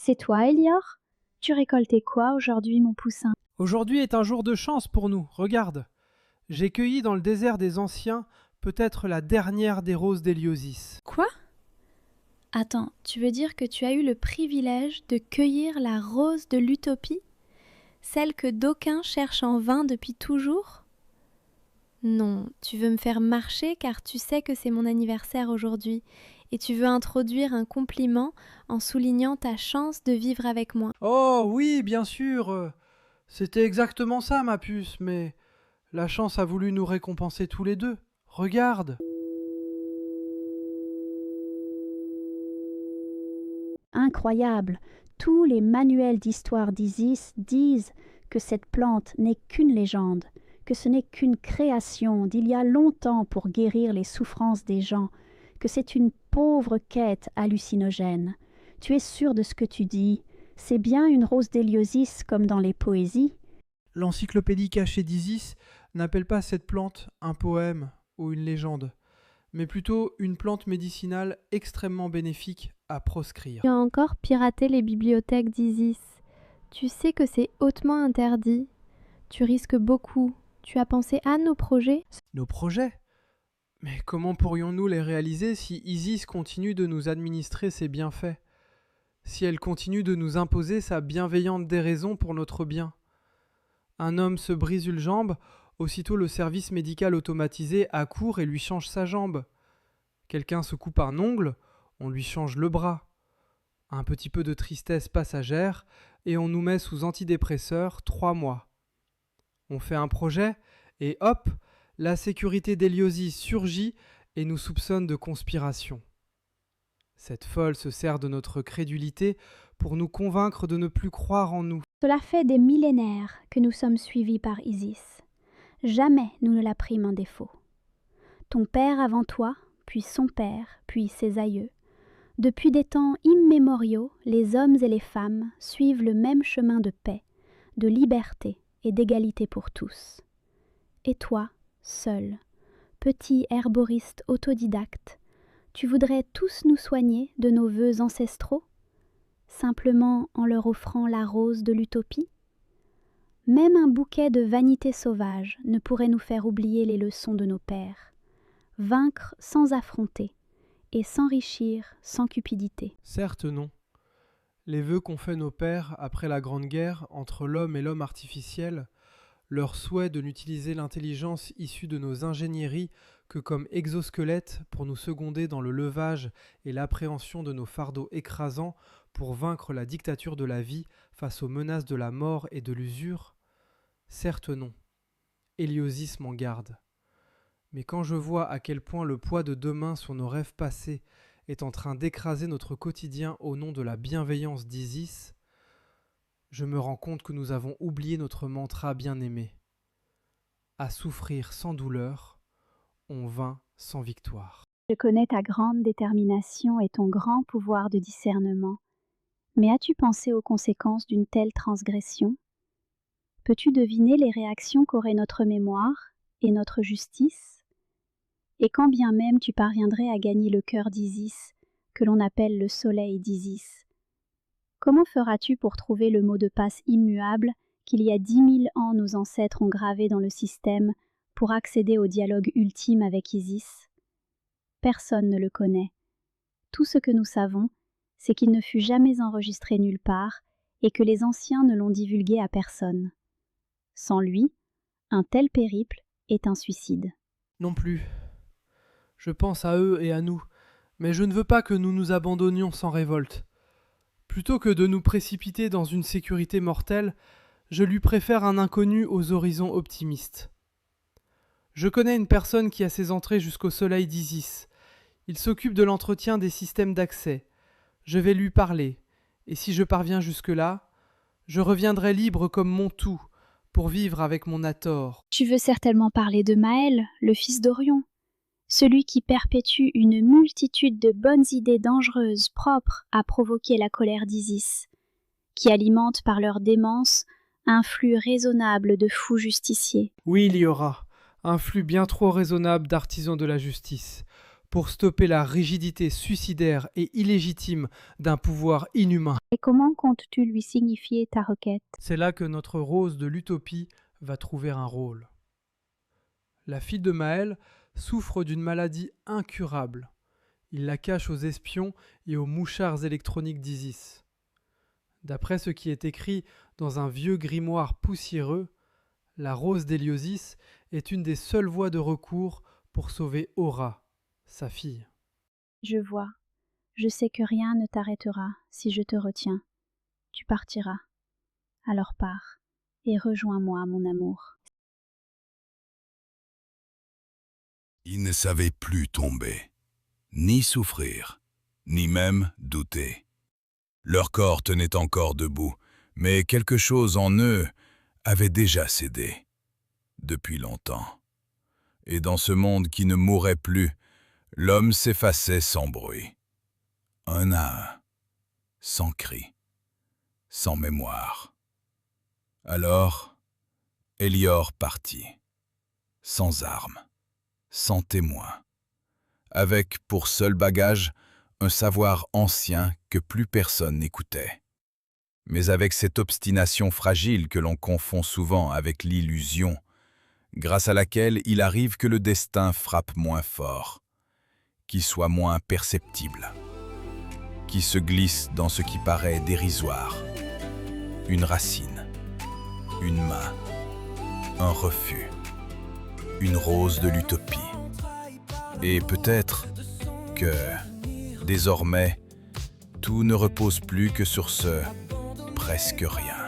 C'est toi, Elior? Tu récoltais quoi aujourd'hui, mon poussin? Aujourd'hui est un jour de chance pour nous, regarde. J'ai cueilli dans le désert des anciens peut-être la dernière des roses d'Héliosis. Quoi? Attends, tu veux dire que tu as eu le privilège de cueillir la rose de l'utopie? Celle que d'aucuns cherchent en vain depuis toujours? Non, tu veux me faire marcher car tu sais que c'est mon anniversaire aujourd'hui et tu veux introduire un compliment en soulignant ta chance de vivre avec moi. Oh oui, bien sûr, c'était exactement ça ma puce, mais la chance a voulu nous récompenser tous les deux. Regarde. Incroyable! Tous les manuels d'histoire d'Isis disent que cette plante n'est qu'une légende, que ce n'est qu'une création d'il y a longtemps pour guérir les souffrances des gens, que c'est une pauvre quête hallucinogène. Tu es sûr de ce que tu dis? C'est bien une rose d'Héliosis comme dans les poésies? L'encyclopédie cachée d'Isis n'appelle pas cette plante un poème ou une légende, mais plutôt une plante médicinale extrêmement bénéfique à proscrire. Tu as encore piraté les bibliothèques d'Isis. Tu sais que c'est hautement interdit. Tu risques beaucoup. Tu as pensé à nos projets? Nos projets? Mais comment pourrions-nous les réaliser si Isis continue de nous administrer ses bienfaits? Si elle continue de nous imposer sa bienveillante déraison pour notre bien? Un homme se brise une jambe, aussitôt le service médical automatisé accourt et lui change sa jambe. Quelqu'un se coupe un ongle, on lui change le bras. Un petit peu de tristesse passagère, et on nous met sous antidépresseurs 3 mois. On fait un projet, et hop, la sécurité d'Héliosis surgit et nous soupçonne de conspiration. Cette folle se sert de notre crédulité pour nous convaincre de ne plus croire en nous. Cela fait des millénaires que nous sommes suivis par Isis. Jamais nous ne la prîmes en défaut. Ton père avant toi, puis son père, puis ses aïeux. Depuis des temps immémoriaux, les hommes et les femmes suivent le même chemin de paix, de liberté et d'égalité pour tous. Et toi, seul, petit herboriste autodidacte, tu voudrais tous nous soigner de nos vœux ancestraux, simplement en leur offrant la rose de l'utopie? Même un bouquet de vanité sauvage ne pourrait nous faire oublier les leçons de nos pères. Vaincre sans affronter et s'enrichir sans cupidité. Certes non. Les vœux qu'ont fait nos pères après la Grande Guerre entre l'homme et l'homme artificiel, leur souhait de n'utiliser l'intelligence issue de nos ingénieries que comme exosquelette pour nous seconder dans le levage et l'appréhension de nos fardeaux écrasants pour vaincre la dictature de la vie face aux menaces de la mort et de l'usure? Certes non. Héliosis m'en garde. Mais quand je vois à quel point le poids de demain sur nos rêves passés est en train d'écraser notre quotidien au nom de la bienveillance d'Isis, je me rends compte que nous avons oublié notre mantra bien-aimé. À souffrir sans douleur, on vainc sans victoire. Je connais ta grande détermination et ton grand pouvoir de discernement. Mais as-tu pensé aux conséquences d'une telle transgression? Peux-tu deviner les réactions qu'aurait notre mémoire et notre justice? Et quand bien même tu parviendrais à gagner le cœur d'Isis, que l'on appelle le soleil d'Isis, comment feras-tu pour trouver le mot de passe immuable qu'il y a 10 000 ans nos ancêtres ont gravé dans le système pour accéder au dialogue ultime avec Isis? Personne ne le connaît. Tout ce que nous savons, c'est qu'il ne fut jamais enregistré nulle part et que les anciens ne l'ont divulgué à personne. Sans lui, un tel périple est un suicide. Non plus. Je pense à eux et à nous, mais je ne veux pas que nous nous abandonnions sans révolte. Plutôt que de nous précipiter dans une sécurité mortelle, je lui préfère un inconnu aux horizons optimistes. Je connais une personne qui a ses entrées jusqu'au soleil d'Isis. Il s'occupe de l'entretien des systèmes d'accès. Je vais lui parler, et si je parviens jusque-là, je reviendrai libre comme mon tout, pour vivre avec mon Hathor. Tu veux certainement parler de Maël, le fils d'Orion, celui qui perpétue une multitude de bonnes idées dangereuses propres à provoquer la colère d'Isis, qui alimentent par leur démence un flux raisonnable de fous justiciers. Oui, il y aura un flux bien trop raisonnable d'artisans de la justice, pour stopper la rigidité suicidaire et illégitime d'un pouvoir inhumain. Et comment comptes-tu lui signifier ta requête? C'est là que notre Rose de l'utopie va trouver un rôle. La fille de Maël souffre d'une maladie incurable. Il la cache aux espions et aux mouchards électroniques d'Isis. D'après ce qui est écrit dans un vieux grimoire poussiéreux, la Rose d'Héliosis est une des seules voies de recours pour sauver Aura, sa fille. Je vois. Je sais que rien ne t'arrêtera si je te retiens. Tu partiras. Alors pars et rejoins-moi, mon amour. Ils ne savaient plus tomber, ni souffrir, ni même douter. Leur corps tenait encore debout, mais quelque chose en eux avait déjà cédé, depuis longtemps. Et dans ce monde qui ne mourait plus, l'homme s'effaçait sans bruit, un à un, sans cri, sans mémoire. Alors, Hélior partit, sans armes, sans témoin, avec pour seul bagage un savoir ancien que plus personne n'écoutait. Mais avec cette obstination fragile que l'on confond souvent avec l'illusion, grâce à laquelle il arrive que le destin frappe moins fort, qui soit moins perceptible, qui se glisse dans ce qui paraît dérisoire, une racine, une main, un refus, une rose de l'utopie. Et peut-être que, désormais, tout ne repose plus que sur ce presque rien.